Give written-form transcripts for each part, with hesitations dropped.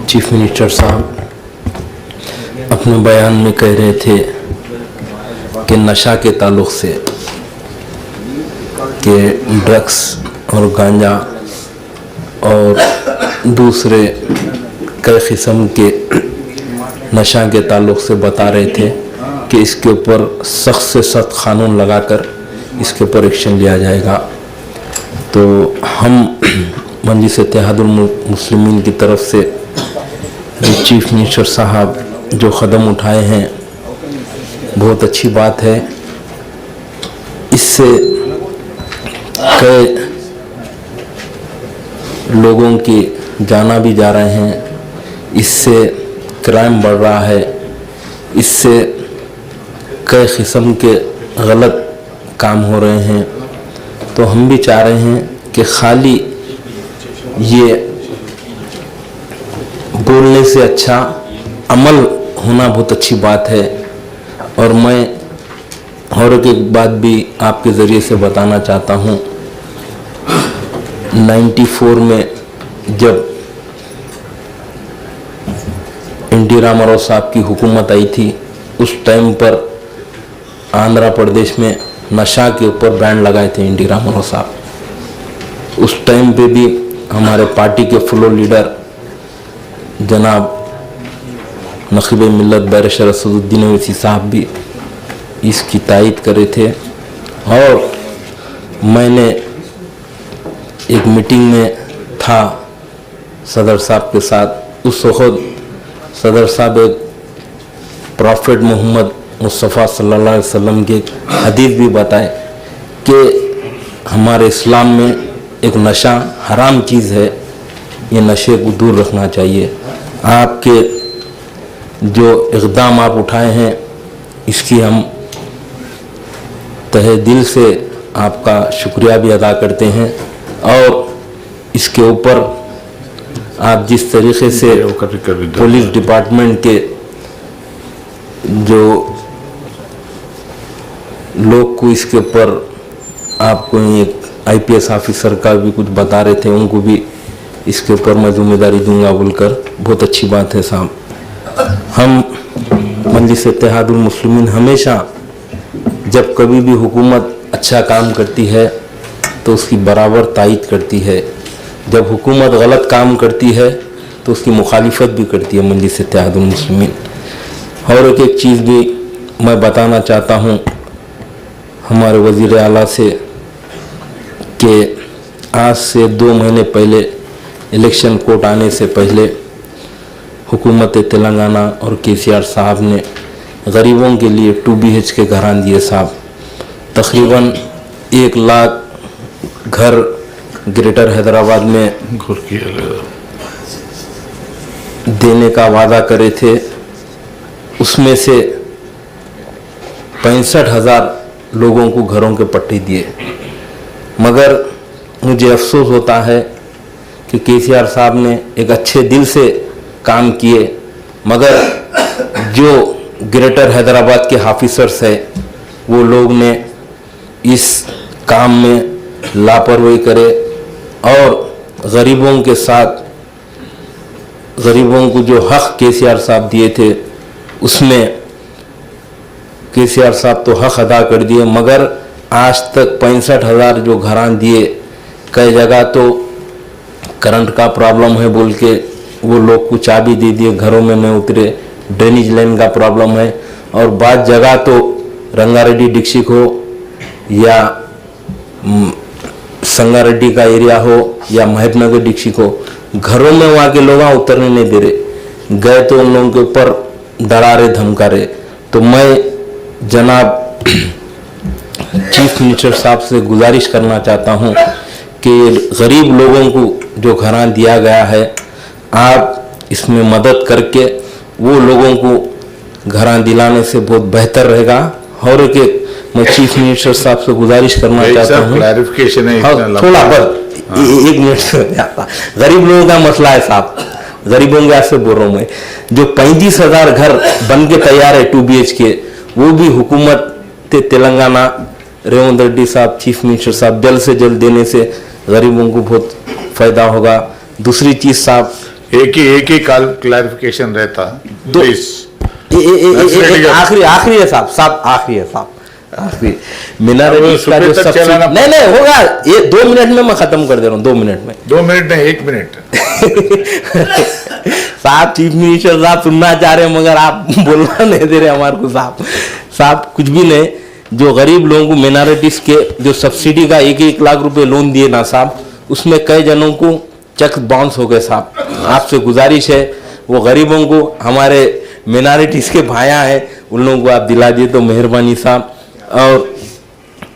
Chief minister साहब अपने बयान में कह रहे थे कि नशा के ताल्लुक़ से कि ड्रग्स और गांजा और दूसरे कई किस्म के नशा के ताल्लुक़ से बता रहे थे कि इसके ऊपर सख्त से सख्त क़ानून लगाकर इसके ऊपर एक्शन लिया जाएगा। तो हम मजलिस इत्तेहादुल मुस्लिमीन की तरफ से चीफ मिनिस्टर साहब जो कदम उठाए हैं बहुत अच्छी बात है। इससे कई लोगों की जाना भी जा रहे हैं, इससे क्राइम बढ़ रहा है, इससे कई किस्म के गलत काम हो रहे हैं। तो हम भी चाह रहे हैं कि खाली ये बोलने से अच्छा अमल होना बहुत अच्छी बात है। और मैं और एक बात भी आपके ज़रिए से बताना चाहता हूँ। 94 में जब एन.टी. रामाराव साहब की हुकूमत आई थी, उस टाइम पर आंध्र प्रदेश में नशा के ऊपर बैन लगाए थे एन.टी. रामाराव साहब। उस टाइम पे भी हमारे पार्टी के फ्लोर लीडर जनाब नक़ीब मिल्लत बैरिस्टर असदुद्दीन ओवैसी साहब भी इसकी तायद करे थे। और मैंने एक मीटिंग में था सदर साहब के साथ। उस वक़्त सदर साहब एक प्रॉफिट मोहम्मद मुस्तफ़ा सल्लल्लाहु अलैहि वसल्लम के हदीस भी बताए कि हमारे इस्लाम में एक नशा हराम चीज़ है, ये नशे को दूर रखना चाहिए। आपके जो इक़दाम आप उठाए हैं इसकी हम तहे दिल से आपका शुक्रिया भी अदा करते हैं। और इसके ऊपर आप जिस तरीके से पुलिस डिपार्टमेंट के जो लोग को इसके ऊपर आपको एक IPS ऑफिसर का भी कुछ बता रहे थे, उनको भी इसके ऊपर मैं जिम्मेदारी दूंगा बोलकर, बहुत अच्छी बात है साहब। हम मजलिस इत्तेहादुल मुस्लिमीन हमेशा जब कभी भी हुकूमत अच्छा काम करती है तो उसकी बराबर तायद करती है, जब हुकूमत गलत काम करती है तो उसकी मुखालिफत भी करती है मजलिस इत्तेहादुल मुस्लिमीन। और एक चीज़ भी मैं बताना चाहता हूँ हमारे वज़ीर आला से कि आज से 2 महीने पहले इलेक्शन कोड आने से पहले हुकूमत तेलंगाना और KCR साहब ने गरीबों के लिए 2 BHK घर दिए साहब। तकरीबन 1 लाख घर ग्रेटर हैदराबाद में देने का वादा करे थे। उसमें से 65,000 लोगों को घरों के पट्टे दिए। मगर मुझे अफसोस होता है कि KCR साहब ने एक अच्छे दिल से काम किए, मगर जो ग्रेटर हैदराबाद के ऑफिसर्स है वो लोग ने इस काम में लापरवाही करे और गरीबों के साथ गरीबों को जो हक KCR साहब दिए थे उसमें KCR साहब तो हक अदा कर दिए, मगर आज तक 65,000 जो घरान दिए, कई जगह तो करंट का प्रॉब्लम है बोल के वो लोग को चाबी दे दिए, घरों में नहीं उतरे। ड्रेनेज लाइन का प्रॉब्लम है और बाद जगह तो रंगारेड्डी डिस्ट्रिक्ट हो या संगारेड्डी का एरिया हो या महबूबनगर डिस्ट्रिक्ट हो, घरों में वहाँ के लोग उतरने नहीं दे रहे। गए तो उन लोगों के ऊपर डरा रहे, धमका रहे। तो मैं जनाब चीफ मिनिस्टर साहब से गुजारिश करना चाहता हूँ कि गरीब लोगों को जो घरां दिया गया है आप इसमें मदद करके वो लोगों को घरां दिलाने से बहुत बेहतर रहेगा। और एक मैं चीफ मिनिस्टर साहब से गुजारिश करना चाहता हूँ, क्लैरिफिकेशन है थोड़ा बस 1 मिनट से गरीब लोगों का मसला है साहब, गरीबों के ऐसे बोल रहा हूँ मैं। जो 35,000 घर बन के तैयार है 2 BHK, वो भी हुकूमत तेलंगाना रेवंत रेड्डी साहब चीफ मिनिस्टर साहब जल्द से जल्द देने से गरीबों को बहुत फायदा होगा। दूसरी चीज साहब, एक ही क्लैरिफिकेशन रहता प्लीज। आखिरी है साहब आखिरी है साहब आखिरी मिनारिटीज का जो सब्सिडी नहीं होगा, ये 2 मिनट में मैं खत्म कर दे रहा हूँ, 2 मिनट में। 2 मिनट नहीं 1 मिनट। साहब चीफ मिनिस्टर साहब सुनना चाह रहे हैं मगर आप बोलना नहीं दे रहे हमारे को साहब कुछ भी नहीं। जो गरीब लोगों को मिनारिटीज के जो सब्सिडी का 1-1 लाख रुपए लोन दिए ना साहब, उसमें कई जनों को चेक बाउंस हो गए साहब। आपसे गुजारिश है वो गरीबों को, हमारे मिनारिटीज के भाया हैं, उन लोगों को आप दिला दिए तो मेहरबानी साहब।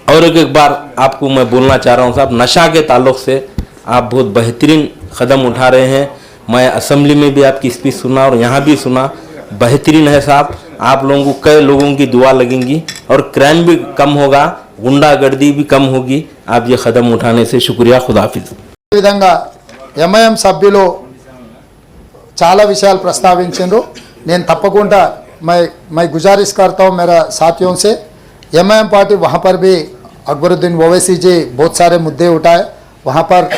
और एक बार आपको मैं बोलना चाह रहा हूँ साहब, नशा के ताल्लुक से आप बहुत बेहतरीन कदम उठा रहे हैं। मैं असेंबली में भी आपकी स्पीच सुना और यहाँ भी सुना, बेहतरीन है साहब। आप लोगों को कई लोगों की दुआ लगेंगी और क्राइम भी कम होगा, गुंडागर्दी भी कम होगी आप ये कदम उठाने से। शुक्रिया, खुदाफिज। విధంగా ఎంఐఎం సభ్యులు చాలా విషయాలు ప్రస్తావించారు। నేను తప్పకుండా मैं गुजारिश करता हूँ मेरा साथियों से, एमआईएम पार्टी वहाँ पर भी अकबरुद्दीन ओवैसी जी बहुत सारे मुद्दे उठाए, वहाँ पर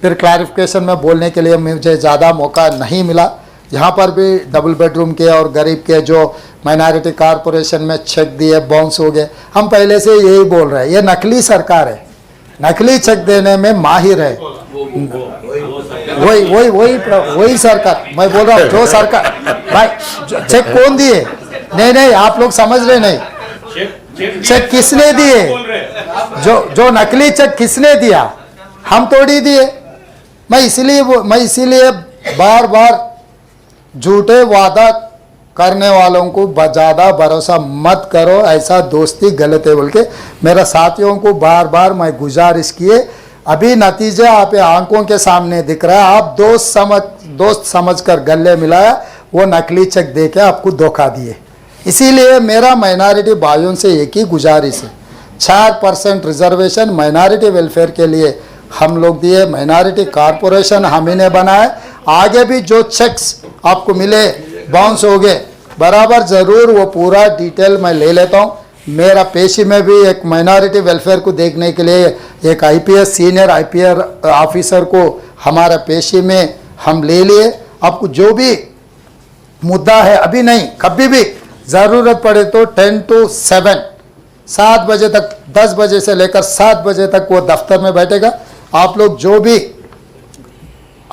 फिर क्लैरिफिकेशन में बोलने के लिए मुझे ज़्यादा मौका नहीं मिला। यहाँ पर भी डबल बेडरूम के और गरीब के जो माइनॉरिटी कॉरपोरेशन में चेक दिए बाउंस हो गए, हम पहले से यही बोल रहे हैं ये नकली सरकार है, नकली चेक देने में माहिर है। वही सरकार मैं बोल रहा हूँ, जो सरकार भाई चेक कौन दिए? नहीं आप लोग समझ रहे नहीं, चेक किसने दिए? जो नकली चेक किसने दिया? हम थोड़ी दिए। मैं इसीलिए बार बार झूठे वादा करने वालों को ज़्यादा भरोसा मत करो, ऐसा दोस्ती गलत है बोल के मेरा साथियों को बार बार मैं गुजारिश किए। अभी नतीजा आप आंखों के सामने दिख रहा है, आप दोस्त समझकर गले मिलाया, वो नकली चेक दे के आपको धोखा दिए। इसीलिए मेरा माइनॉरिटी भाइयों से एक ही गुजारिश है, 4% रिजर्वेशन माइनॉरिटी वेलफेयर के लिए हम लोग दिए, माइनॉरिटी कॉरपोरेशन हम ही ने बनाए। आगे भी जो चेक्स आपको मिले बाउंस हो गए बराबर ज़रूर वो पूरा डिटेल मैं ले लेता हूँ। मेरा पेशी में भी एक माइनॉरिटी वेलफेयर को देखने के लिए एक आईपीएस सीनियर आईपीएस ऑफिसर को हमारा पेशी में हम ले लिए। आपको जो भी मुद्दा है अभी नहीं, कभी भी ज़रूरत पड़े तो 10 to 7 बजे तक, 10 बजे से लेकर 7 बजे तक वो दफ्तर में बैठेगा। आप लोग जो भी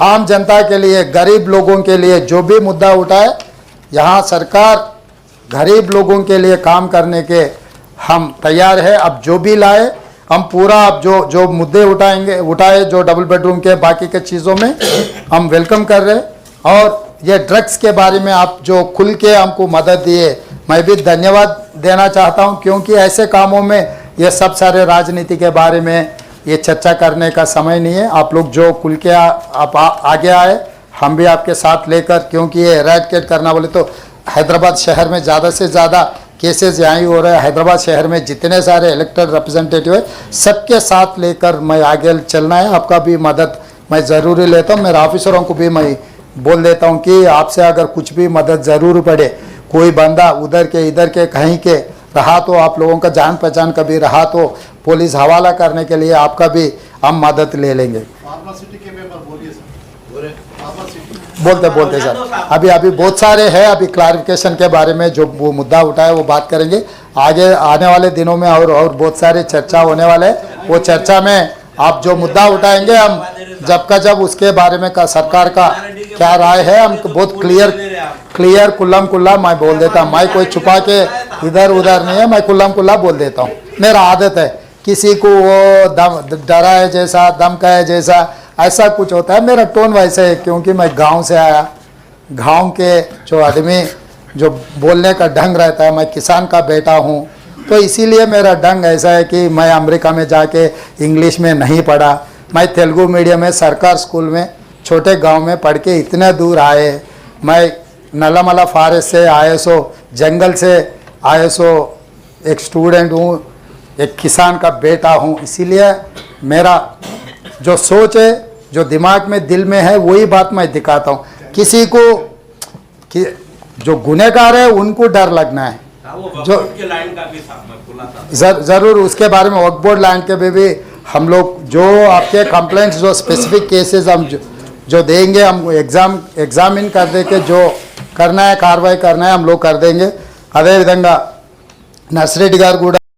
आम जनता के लिए, गरीब लोगों के लिए जो भी मुद्दा उठाए, यहाँ सरकार गरीब लोगों के लिए काम करने के हम तैयार है। अब जो भी लाए हम पूरा, अब जो मुद्दे उठाए जो डबल बेडरूम के बाकी के चीज़ों में हम वेलकम कर रहे हैं। और ये ड्रग्स के बारे में आप जो खुल के हमको मदद दिए, मैं भी धन्यवाद देना चाहता हूँ, क्योंकि ऐसे कामों में ये सब सारे राजनीति के बारे में ये चर्चा करने का समय नहीं है। आप लोग जो खुल के आप आगे आए, हम भी आपके साथ लेकर, क्योंकि ये एरेडिकेट करना बोले तो हैदराबाद शहर में ज़्यादा से ज़्यादा केसेस यहाँ ही हो रहे हैं। हैदराबाद शहर में जितने सारे इलेक्टेड रिप्रेजेंटेटिव है सबके साथ लेकर मैं आगे चलना है। आपका भी मदद मैं ज़रूरी लेता हूँ। मेरे ऑफिसरों को भी मैं बोल देता हूँ कि आपसे अगर कुछ भी मदद ज़रूर पड़े, कोई बंदा उधर के इधर के कहीं के रहा तो, आप लोगों का जान पहचान कभी रहा तो पुलिस हवाला करने के लिए आपका भी हम मदद ले लेंगे। बोलते सर, अभी बहुत सारे हैं, अभी क्लैरिफिकेशन के बारे में जो वो मुद्दा उठाए वो बात करेंगे। आगे आने वाले दिनों में और बहुत सारे चर्चा होने वाले हैं। वो चर्चा में आप जो मुद्दा उठाएंगे हम जब उसके बारे में का सरकार का क्या राय है हम बहुत क्लियर कुल्लम कुल्ला मैं बोल देता हूँ। मैं कोई छुपा के इधर उधर नहीं है, मैं कुल्लम कुल्ला बोल देता हूँ। मेरा आदत है, किसी को वो डरा है जैसा, धमका है जैसा, ऐसा कुछ होता है। मेरा टोन वैसे है क्योंकि मैं गांव से आया, गांव के जो आदमी जो बोलने का ढंग रहता है, मैं किसान का बेटा हूँ, तो इसीलिए मेरा ढंग ऐसा है कि मैं अमेरिका में जाके इंग्लिश में नहीं पढ़ा। मैं तेलुगु मीडियम में सरकार स्कूल में छोटे गांव में पढ़ के इतने दूर आए। मैं नलामला फॉरेस्ट से आए सो, जंगल से आए सो एक स्टूडेंट हूँ, एक किसान का बेटा हूँ। इसीलिए मेरा जो सोच है, जो दिमाग में दिल में है, वही बात मैं दिखाता हूँ। किसी को जो गुनहगार है उनको डर लगना है, जो ज़रूर उसके बारे में वक्फ बोर्ड लैंड के भी हम लोग जो आपके कंप्लेंट्स जो स्पेसिफिक केसेस हम जो देंगे हम एग्जामिन कर दे के जो करना है कार्रवाई करना है हम लोग कर देंगे. అదే విధంగా నర్సిరెడ్డి గారు కూడా